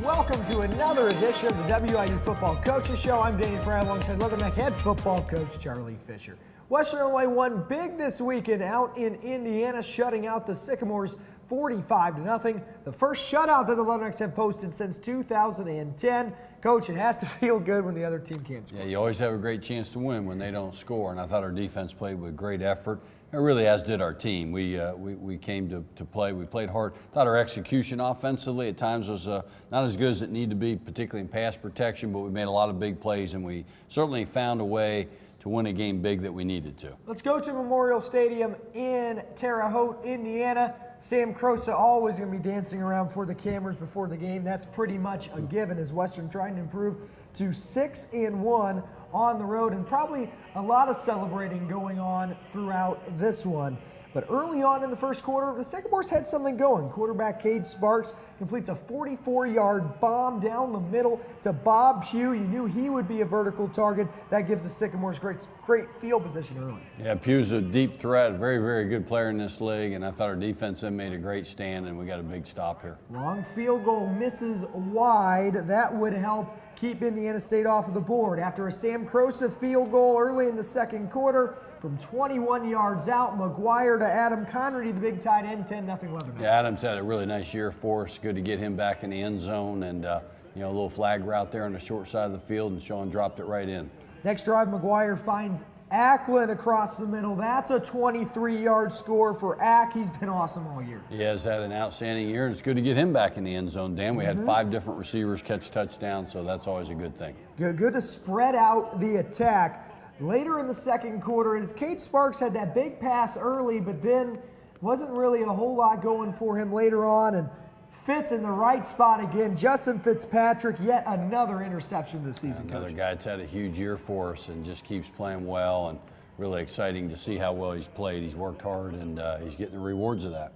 Welcome to another edition of the WIU Football Coaches Show. I'm Danny Fry alongside Leatherneck head football coach Charlie Fisher. Western Illinois won big this weekend out in Indiana, shutting out the Sycamores 45-0. The first shutout that the Leathernecks have posted since 2010. Coach, it has to feel good when the other team can't score. Yeah, you always have a great chance to win when they don't score, and I thought our defense played with great effort. It really, as did our team. We came to play. We played hard. Thought our execution offensively at times was not as good as it needed to be, particularly in pass protection, but we made a lot of big plays, and we certainly found a way to win a game big that we needed to. Let's go to Memorial Stadium in Terre Haute, Indiana. Sam Crosa always going to be dancing around for the cameras before the game. That's pretty much a given as Western trying to improve to 6-1 on the road, and probably a lot of celebrating going on throughout this one. But early on in the first quarter, the Sycamores had something going. Quarterback Cade Sparks completes a 44-yard bomb down the middle to Bob Pugh. You knew he would be a vertical target. That gives the Sycamores great field position early. Yeah, Pugh's a deep threat, very, very good player in this league, and I thought our defense then made a great stand, and we got a big stop here. Long field goal misses wide. That would help keep Indiana State off of the board. After a Sam Crosa field goal early in the second quarter, from 21 yards out, McGuire to Adam Conrady, the big tight end, 10-0 Leathernecks. Yeah, Adam's had a really nice year for us. Good to get him back in the end zone, and a little flag route there on the short side of the field, and Sean dropped it right in. Next drive, McGuire finds Ackland across the middle. That's a 23-yard score for Ack. He's been awesome all year. He has had an outstanding year. It's good to get him back in the end zone, Dan. We had 5 different receivers catch touchdowns, so that's always a good thing. Good to spread out the attack. Later in the second quarter, as Cade Sparks had that big pass early, but then wasn't really a whole lot going for him later on, and Fitz in the right spot again. Justin Fitzpatrick, yet another interception this season. Another guy that's had a huge year for us and just keeps playing well, and really exciting to see how well he's played. He's worked hard, and he's getting the rewards of that.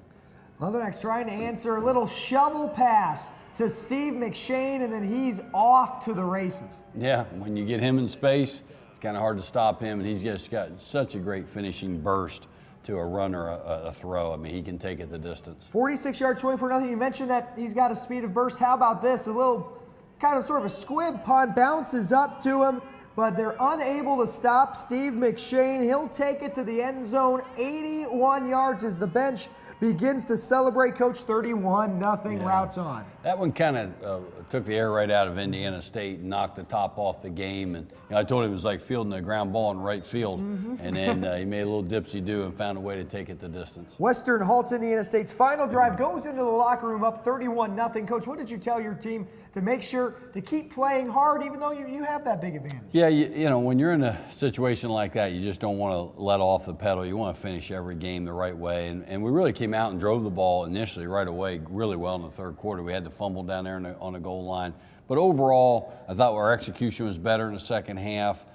Leathernecks trying to answer a little shovel pass to Steve McShane, and then he's off to the races. Yeah, when you get him in space, it's kind of hard to stop him, and he's just got such a great finishing burst to a run or a throw. I mean, he can take it the distance. 46-yard swing for nothing. You mentioned that he's got a speed of burst. How about this? A little kind of sort of a squib punt, bounces up to him, but they're unable to stop Steve McShane. He'll take it to the end zone, 81 yards as the bench begins to celebrate. Coach, 31-0 routes on. That one kind of took the air right out of Indiana State and knocked the top off the game. And I told him it was like fielding a ground ball in right field. And then he made a little dipsy-do and found a way to take it the distance. Western halts Indiana State's final drive, goes into the locker room up 31-0. Coach, what did you tell your team to make sure to keep playing hard even though you have that big advantage? Yeah, you know, when you're in a situation like that, you just don't want to let off the pedal. You want to finish every game the right way. And we really came out and drove the ball initially right away really well in the third quarter. We had to fumble down there on the goal line. But overall, I thought our execution was better in the second half.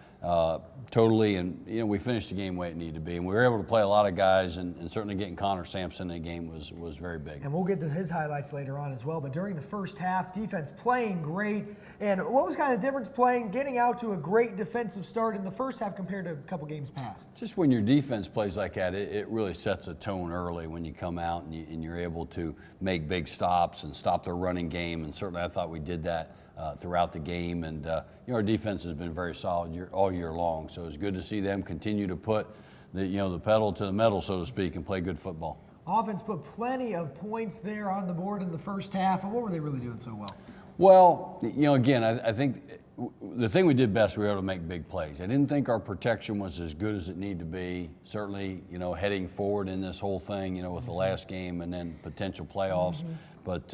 Totally, and we finished the game the way it needed to be, and we were able to play a lot of guys, and certainly getting Connor Sampson in the game was very big. And we'll get to his highlights later on as well, but during the first half, defense playing great. And what was kind of the difference getting out to a great defensive start in the first half compared to a couple games past? Just when your defense plays like that, it really sets a tone early when you come out and you're able to make big stops and stop their running game, and certainly I thought we did that throughout the game, and our defense has been very solid all year long. So it's good to see them continue to put the pedal to the metal, so to speak, and play good football. Offense put plenty of points there on the board in the first half, and what were they really doing so well? Well, again, I think the thing we did best, we were able to make big plays. I didn't think our protection was as good as it needed to be. Certainly, heading forward in this whole thing, with the last game and then potential playoffs. But,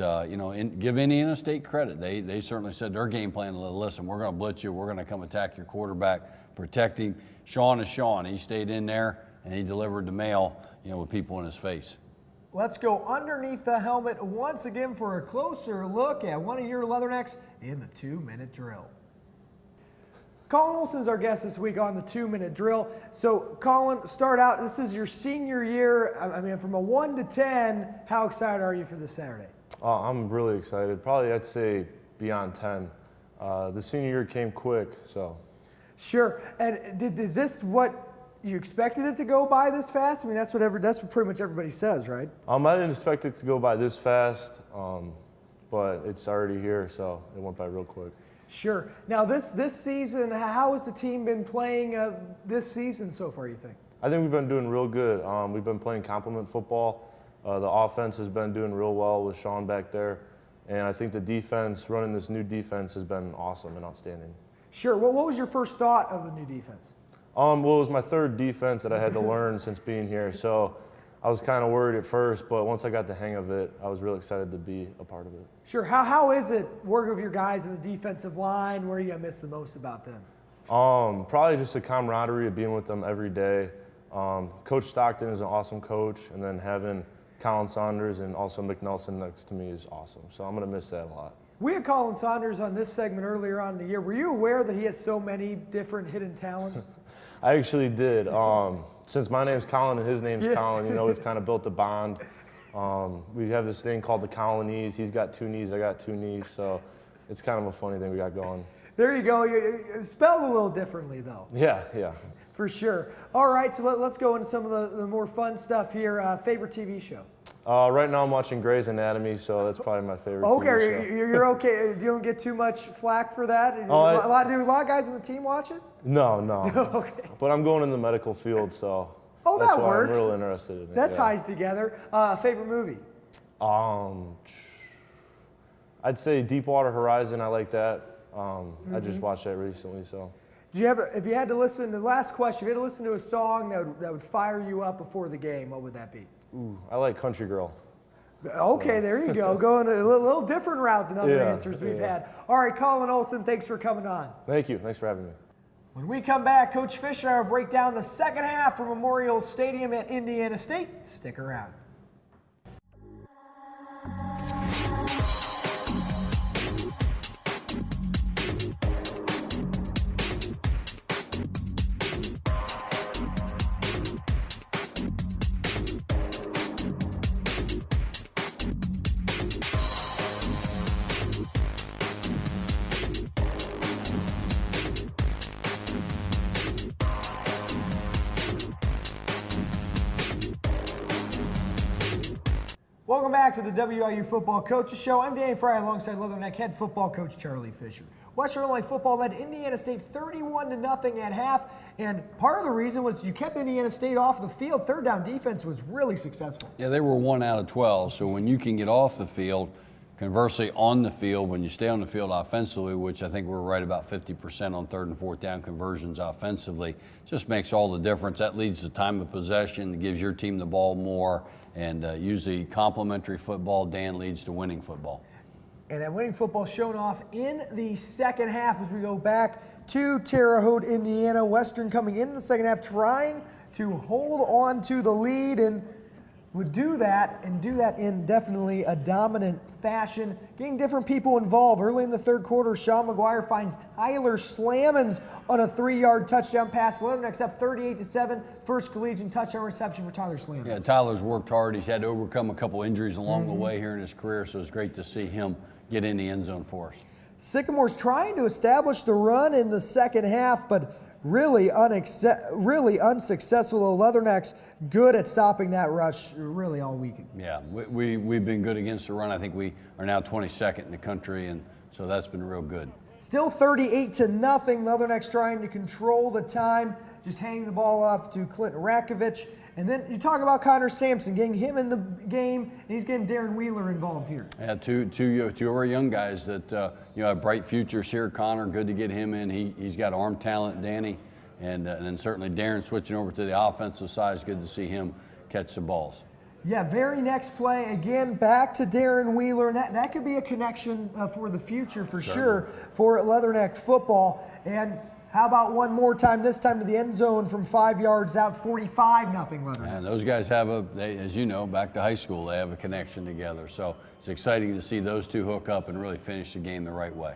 give Indiana State credit. They certainly said their game plan, listen, we're going to blitz you. We're going to come attack your quarterback, protect him. Sean is Sean. He stayed in there, and he delivered the mail, with people in his face. Let's go underneath the helmet once again for a closer look at one of your Leathernecks in the 2-minute drill. Colin Olson's our guest this week on the 2-minute drill. So, Colin, start out. This is your senior year. I mean, from a 1 to 10, how excited are you for this Saturday? I'm really excited. Probably, I'd say, beyond 10. The senior year came quick, so. Sure. And is this what you expected it to go by this fast? I mean, that's what pretty much everybody says, right? I didn't expect it to go by this fast. but it's already here, so it went by real quick. Sure. Now this season, how has the team been playing this season so far, you think? I think we've been doing real good. We've been playing complement football. The offense has been doing real well with Sean back there. And I think the defense, running this new defense, has been awesome and outstanding. Sure. Well, what was your first thought of the new defense? Well, it was my third defense that I had to learn since being here. So I was kind of worried at first, but once I got the hang of it, I was really excited to be a part of it. Sure. How is it working with your guys in the defensive line? Where are you going to miss the most about them? Probably just the camaraderie of being with them every day. Coach Stockton is an awesome coach, and then having Colin Saunders and also McNelson next to me is awesome. So I'm going to miss that a lot. We had Colin Saunders on this segment earlier on in the year. Were you aware that he has so many different hidden talents? I actually did. Since my name's Colin and his name's Colin, you know, we've kind of built a bond. We have this thing called the Colonies. He's got 2 knees, I got 2 knees, so it's kind of a funny thing we got going. There you go. You spelled a little differently, though. Yeah. For sure. All right, so let's go into some of the more fun stuff here. Favorite TV show? Right now I'm watching Grey's Anatomy, so that's probably my favorite TV show. Okay, you're okay. You don't get too much flack for that? Do a lot of guys on the team watch it? No. Okay. But I'm going in the medical field, so Oh, that's that why works. I'm real interested in it. That yeah. ties together. Favorite movie? I'd say Deepwater Horizon. I like that. I just watched that recently, so. If you had to listen, the last question, if you had to listen to a song that would fire you up before the game, what would that be? Ooh, I like Country Girl. Okay, there you go. Going a little different route than other answers we've had. All right, Colin Olson, thanks for coming on. Thank you. Thanks for having me. When we come back, Coach Fisher and I will break down the second half from Memorial Stadium at Indiana State. Stick around. Welcome back to the WIU Football Coaches Show. I'm Danny Fry alongside Leatherneck head football coach Charlie Fisher. Western Illinois football led Indiana State 31-0 at half, and part of the reason was you kept Indiana State off the field. Third down defense was really successful. Yeah, they were 1 out of 12, so when you can get off the field, conversely on the field, when you stay on the field offensively, which I think we're right about 50% on 3rd and 4th down conversions offensively, just makes all the difference. That leads to time of possession, it gives your team the ball more, and usually complementary football, Dan, leads to winning football. And that winning football shown off in the second half as we go back to Terre Haute, Indiana. Western coming into the second half trying to hold on to the lead and would do that in definitely a dominant fashion, getting different people involved. Early in the third quarter, Sean McGuire finds Tyler Slamons on a 3-yard touchdown pass. Leatherneck's up 38-7. First collegiate touchdown reception for Tyler Slamons. Yeah, Tyler's worked hard. He's had to overcome a couple injuries along the way here in his career, so it's great to see him get in the end zone for us. Sycamore's trying to establish the run in the second half, but really unsuccessful. The Leathernecks good at stopping that rush really all weekend. Yeah, we've been good against the run. I think we are now 22nd in the country, and so that's been real good. Still 38-0. Leathernecks trying to control the time, just hanging the ball off to Clinton Rakovich. And then you talk about Connor Sampson, getting him in the game, and he's getting Darren Wheeler involved here. Yeah, two of our young guys that have bright futures here. Connor, good to get him in. He's got arm talent, Danny, and then certainly Darren switching over to the offensive side. It's good to see him catch the balls. Yeah, very next play, again, back to Darren Wheeler, and that could be a connection for the future for sure for Leatherneck football. And how about one more time, this time to the end zone from 5 yards out, 45-0 Leatherneck. And those guys have as you know, back to high school, they have a connection together. So it's exciting to see those two hook up and really finish the game the right way.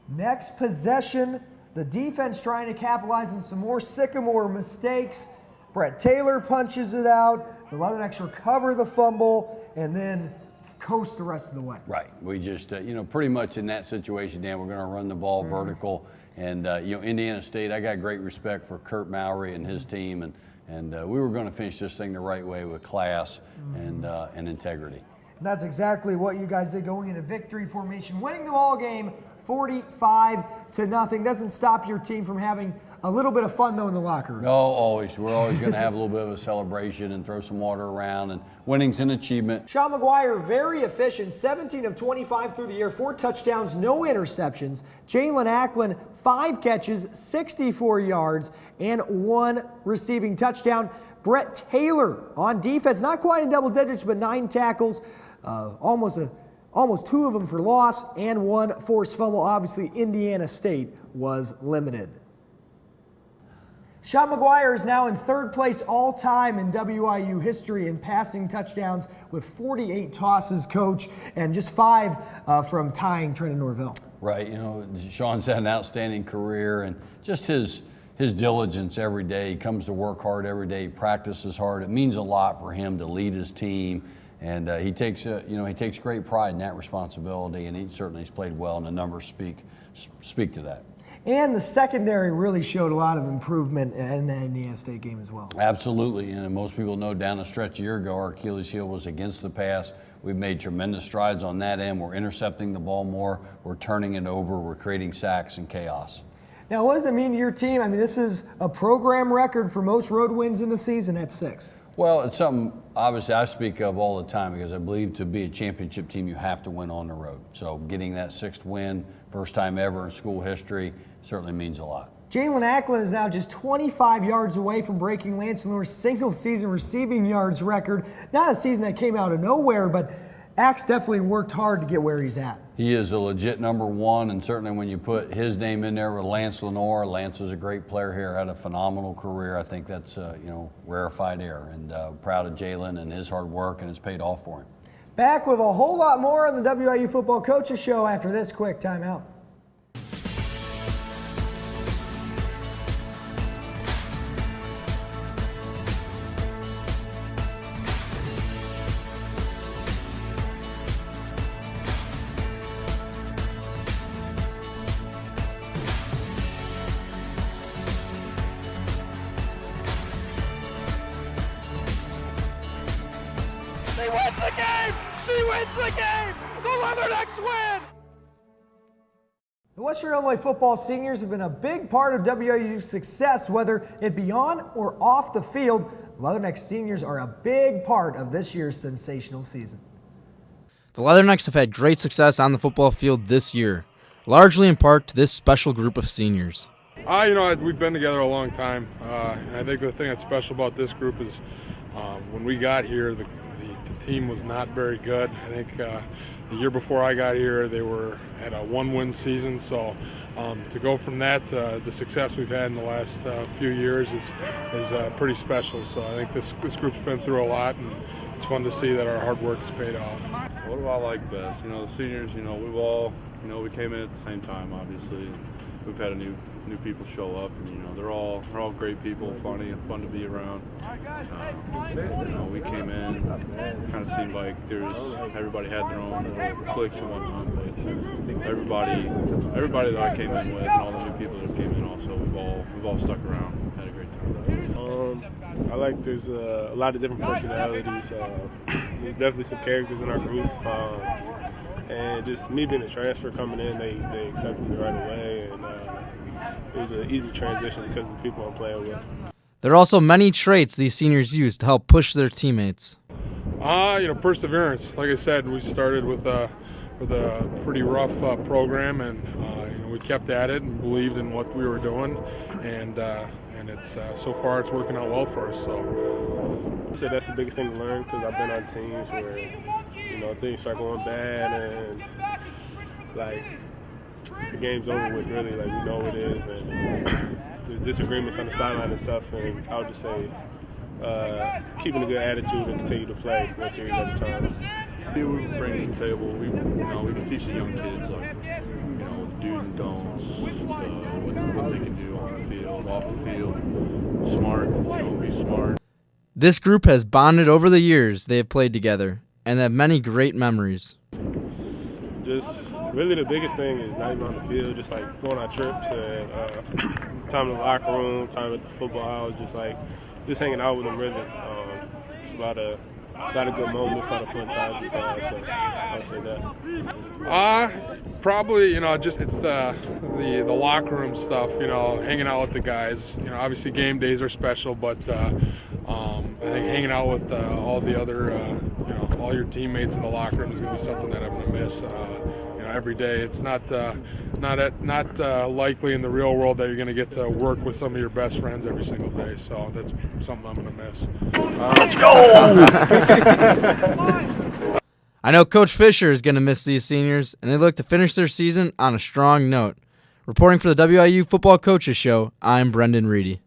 Next possession, the defense trying to capitalize on some more Sycamore mistakes. Brett Taylor punches it out. The Leathernecks recover the fumble and then coast the rest of the way. Right. We just, pretty much in that situation, Dan, we're going to run the ball vertical. And, Indiana State, I got great respect for Kurt Mowry and his team. And we were going to finish this thing the right way with class and integrity. And that's exactly what you guys did, going into victory formation, winning the ball game 45-0. Doesn't stop your team from having a little bit of fun, though, in the locker room. No, always. We're always going to have a little bit of a celebration and throw some water around, and winning's an achievement. Sean McGuire, very efficient, 17 of 25 through the air, 4 touchdowns, no interceptions. Jalen Acklin, 5 catches, 64 yards, and 1 receiving touchdown. Brett Taylor on defense, not quite in double digits, but 9 tackles, almost 2 of them for loss, and 1 forced fumble. Obviously, Indiana State was limited. Sean McGuire is now in 3rd place all-time in WIU history in passing touchdowns with 48 tosses, Coach, and just 5 from tying Trenton Norvell. Right. You know, Sean's had an outstanding career, and just his diligence every day. He comes to work hard every day. He practices hard. It means a lot for him to lead his team, and he takes great pride in that responsibility. And he certainly has played well, and the numbers speak to that. And the secondary really showed a lot of improvement in the Indiana State game as well. Absolutely, and most people know down the stretch a year ago, our Achilles heel was against the pass. We've made tremendous strides on that end. We're intercepting the ball more. We're turning it over. We're creating sacks and chaos. Now, what does it mean to your team? I mean, this is a program record for most road wins in the season at 6. Well, it's something obviously I speak of all the time because I believe to be a championship team, you have to win on the road. So getting that 6th win, first time ever in school history, certainly means a lot. Jalen Acklin is now just 25 yards away from breaking Lance Lenore's single-season receiving yards record. Not a season that came out of nowhere, but Axe definitely worked hard to get where he's at. He is a legit #1, and certainly when you put his name in there with Lance Lenore, Lance was a great player here, had a phenomenal career. I think that's rarefied air, and proud of Jalen and his hard work, and it's paid off for him. Back with a whole lot more on the WIU Football Coaches Show after this quick timeout. She wins the game! She wins the game! The Leathernecks win! The Western Illinois football seniors have been a big part of WIU's success, whether it be on or off the field. The Leathernecks seniors are a big part of this year's sensational season. The Leathernecks have had great success on the football field this year, largely in part to this special group of seniors. We've been together a long time, and I think the thing that's special about this group is when we got here, the team was not very good. I think the year before I got here, they had a 1-win season. So to go from that to the success we've had in the last few years is pretty special. So I think this group's been through a lot, and it's fun to see that our hard work has paid off. What do I like best? The seniors. We've all, we came in at the same time, obviously. We've had new people show up, and they're all great people, funny and fun to be around. We came in, kind of seemed like everybody had their own little cliques and whatnot, but everybody that I came in with and all the new people that came in also, we've all stuck around, had a great time. I like there's a lot of different personalities. There's definitely some characters in our group. And just me being a transfer coming in, they accepted me right away, and it was an easy transition because of the people I'm playing with. There are also many traits these seniors use to help push their teammates. Perseverance. Like I said, we started with a pretty rough program, and we kept at it and believed in what we were doing, and it's so far it's working out well for us. So I said that's the biggest thing to learn because I've been on teams where things start going bad and the game's over with. Really, we know what it is, and there's disagreements on the sideline and stuff. And I would just say keeping a good attitude and continue to play one series at a time. We bring to the table. We can teach the young kids the do's and don'ts, what they can do on the field, off the field. Smart, be smart. This group has bonded over the years they have played together and have many great memories. Just really the biggest thing is not even on the field, just going on trips and time in the locker room, time at the football house, just hanging out with them really. It's a a lot of good moments, a lot of fun times we've had. So I would say that. Probably, just it's the locker room stuff, hanging out with the guys. Obviously game days are special, but I think hanging out with all the other, all your teammates in the locker room is going to be something that I'm going to miss. Every day. It's not likely in the real world that you're going to get to work with some of your best friends every single day. So that's something I'm going to miss. Let's go! I know Coach Fisher is going to miss these seniors, and they look to finish their season on a strong note. Reporting for the WIU Football Coaches Show, I'm Brendan Reedy.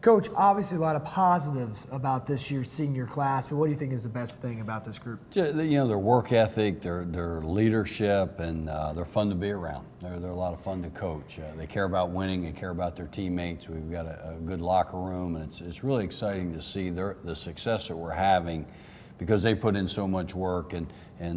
Coach, obviously a lot of positives about this year's senior class, but what do you think is the best thing about this group? Their work ethic, their leadership, and they're fun to be around. They're a lot of fun to coach. They care about winning. They care about their teammates. We've got a good locker room, and it's really exciting to see the success that we're having because they put in so much work. And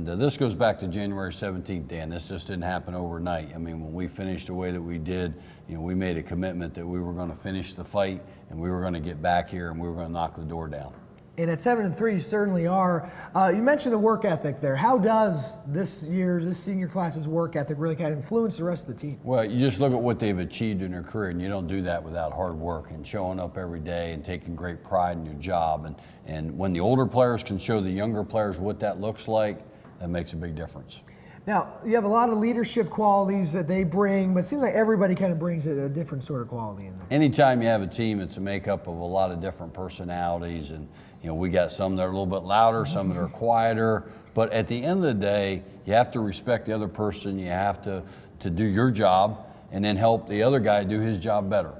this goes back to January 17th, Dan. This just didn't happen overnight. I mean, when we finished the way that we did, we made a commitment that we were going to finish the fight and we were going to get back here and we were going to knock the door down. And at 7-3, you certainly are. You mentioned the work ethic there. How does this senior class's work ethic really kind of influence the rest of the team? Well, you just look at what they've achieved in their career, and you don't do that without hard work and showing up every day and taking great pride in your job. And when the older players can show the younger players what that looks like, that makes a big difference. Now, you have a lot of leadership qualities that they bring, but it seems like everybody kind of brings a different sort of quality in there. Anytime you have a team, it's a makeup of a lot of different personalities, and we got some that are a little bit louder, some that are quieter, but at the end of the day, you have to respect the other person, you have to do your job, and then help the other guy do his job better.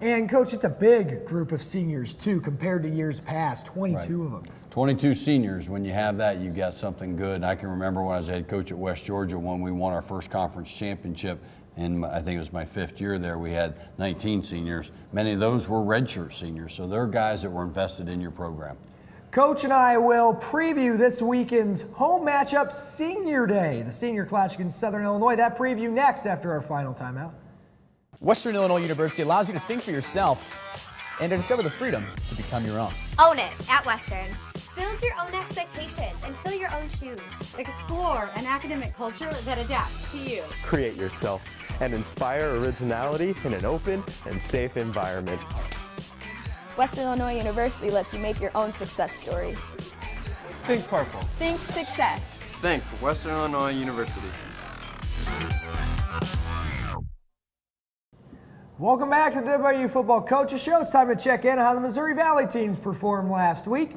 And Coach, it's a big group of seniors too, compared to years past, 22 Right. of them. 22 seniors, when you have that, you've got something good. And I can remember when I was head coach at West Georgia when we won our first conference championship, and I think it was my 5th year there, we had 19 seniors. Many of those were redshirt seniors, so they're guys that were invested in your program. Coach and I will preview this weekend's home matchup, Senior Day, the senior clash against Southern Illinois. That preview next after our final timeout. Western Illinois University allows you to think for yourself and to discover the freedom to become your own. Own it at Western. Build your own expectations and fill your own shoes. Explore an academic culture that adapts to you. Create yourself and inspire originality in an open and safe environment. Western Illinois University lets you make your own success story. Think purple. Think success. Think Western Illinois University. Welcome back to the WIU Football Coaches Show. It's time to check in on how the Missouri Valley teams performed last week.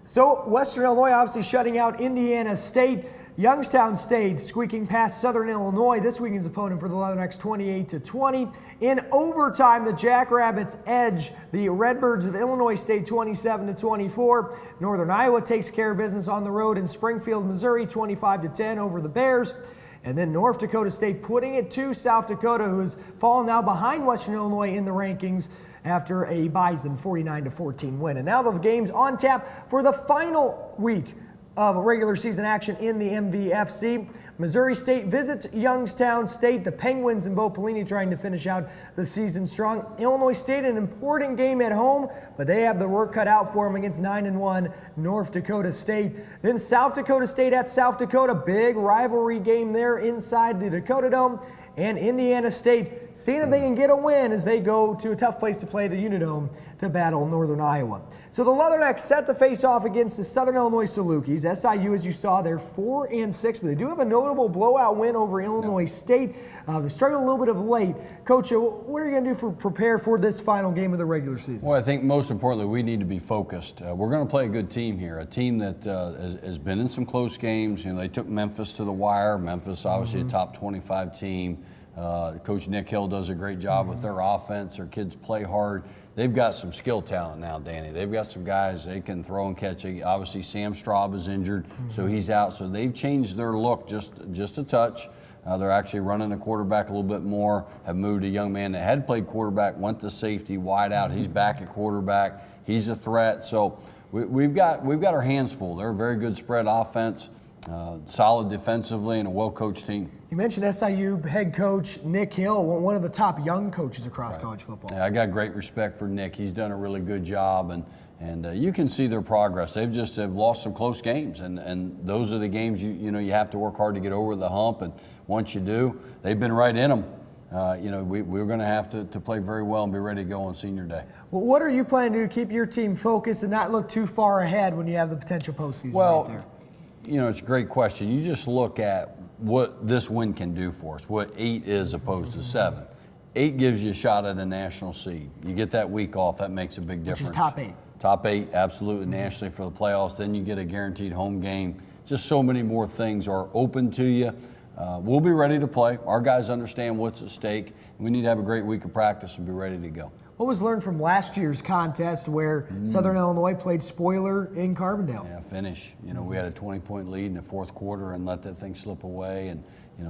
So Western Illinois obviously shutting out Indiana State. Youngstown State squeaking past Southern Illinois, this weekend's opponent for the Leathernecks, 28-20. In overtime, the Jackrabbits edge the Redbirds of Illinois State 27-24. Northern Iowa takes care of business on the road in Springfield, Missouri, 25-10 over the Bears. And then North Dakota State putting it to South Dakota, who has fallen now behind Western Illinois in the rankings after a Bison 49-14 win. And now the game's on tap for the final week of regular season action in the MVFC. Missouri State visits Youngstown State. The Penguins and Bo Pelini trying to finish out the season strong. Illinois State, an important game at home, but they have the work cut out for them against 9-1 North Dakota State. Then South Dakota State at South Dakota. Big rivalry game there inside the Dakota Dome. And Indiana State seeing if they can get a win as they go to a tough place to play, the Unidome, to battle Northern Iowa. So the Leathernecks set to face off against the Southern Illinois Salukis. SIU, as you saw, they're 4-6, but they do have a notable blowout win over Illinois State. They struggled a little bit of late. Coach, what are you going to do to prepare for this final game of the regular season? Well, I think most importantly, we need to be focused. We're going to play a good team here, a team that has been in some close games. They took Memphis to the wire. Memphis, obviously, a top 25 team. Coach Nick Hill does a great job with their offense. Their kids play hard. They've got some skill talent now, Danny. They've got some guys they can throw and catch. Obviously, Sam Straub is injured, so he's out. So they've changed their look just a touch. They're actually running the quarterback a little bit more, have moved a young man that had played quarterback, went to safety, wide out. He's back at quarterback. He's a threat. So we've got our hands full. They're a very good spread offense. solid defensively, and a well-coached team. You mentioned SIU head coach Nick Hill, one of the top young coaches across college football. Yeah, I got great respect for Nick. He's done a really good job, and you can see their progress. They've lost some close games, and those are the games you have to work hard to get over the hump. And once you do, they've been right in them. We're going to have to play very well and be ready to go on senior day. Well, what are you planning to do to keep your team focused and not look too far ahead when you have the potential postseason right there? It's a great question. You just look at what this win can do for us, what 8 is opposed to 7. 8 gives you a shot at a national seed. You get that week off, that makes a big difference. Which is top 8. Top 8, absolutely, nationally for the playoffs. Then you get a guaranteed home game. Just so many more things are open to you. We'll be ready to play. Our guys understand what's at stake. We need to have a great week of practice and be ready to go. What was learned from last year's contest where Southern Illinois played spoiler in Carbondale? Yeah, finish. We had a 20-point lead in the fourth quarter and let that thing slip away, and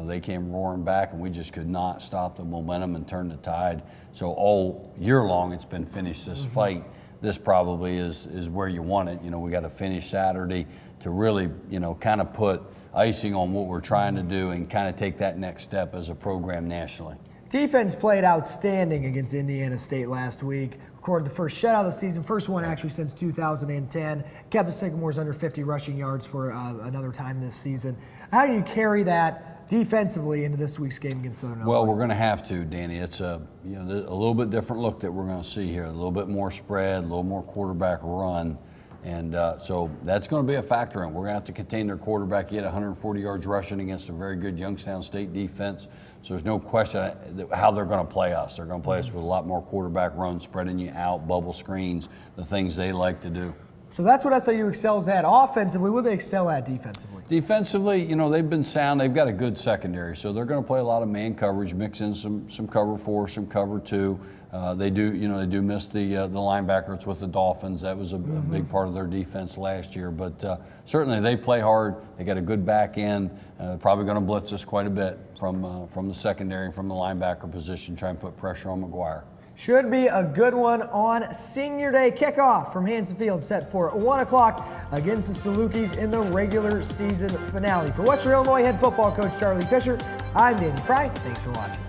they came roaring back, and we just could not stop the momentum and turn the tide. So all year long, it's been finish this fight. This probably is where you want it. We got to finish Saturday to really, kind of put icing on what we're trying to do and kind of take that next step as a program nationally. Defense played outstanding against Indiana State last week. Recorded the first shutout of the season, first one actually since 2010. Kept the Sycamores under 50 rushing yards for another time this season. How do you carry that defensively into this week's game against Southern Illinois? Well, we're going to have to, Danny. It's a little bit different look that we're going to see here. A little bit more spread, a little more quarterback run. And so that's going to be a factor in. We're going to have to contain their quarterback. He had 140 yards rushing against a very good Youngstown State defense. So there's no question how they're going to play us. They're going to play us with a lot more quarterback runs, spreading you out, bubble screens, the things they like to do. So that's what SIU excels at offensively. What do they excel at defensively? Defensively, they've been sound. They've got a good secondary, so they're going to play a lot of man coverage, mix in some cover 4, some cover 2. They do miss the linebackers with the Dolphins. That was a big part of their defense last year. But certainly they play hard. They got a good back end. Probably going to blitz us quite a bit from the secondary and from the linebacker position, try and put pressure on McGuire. Should be a good one on Senior Day kickoff from Hanson Field, set for 1 o'clock against the Salukis in the regular season finale. For Western Illinois head football coach Charlie Fisher, I'm Danny Fry. Thanks for watching.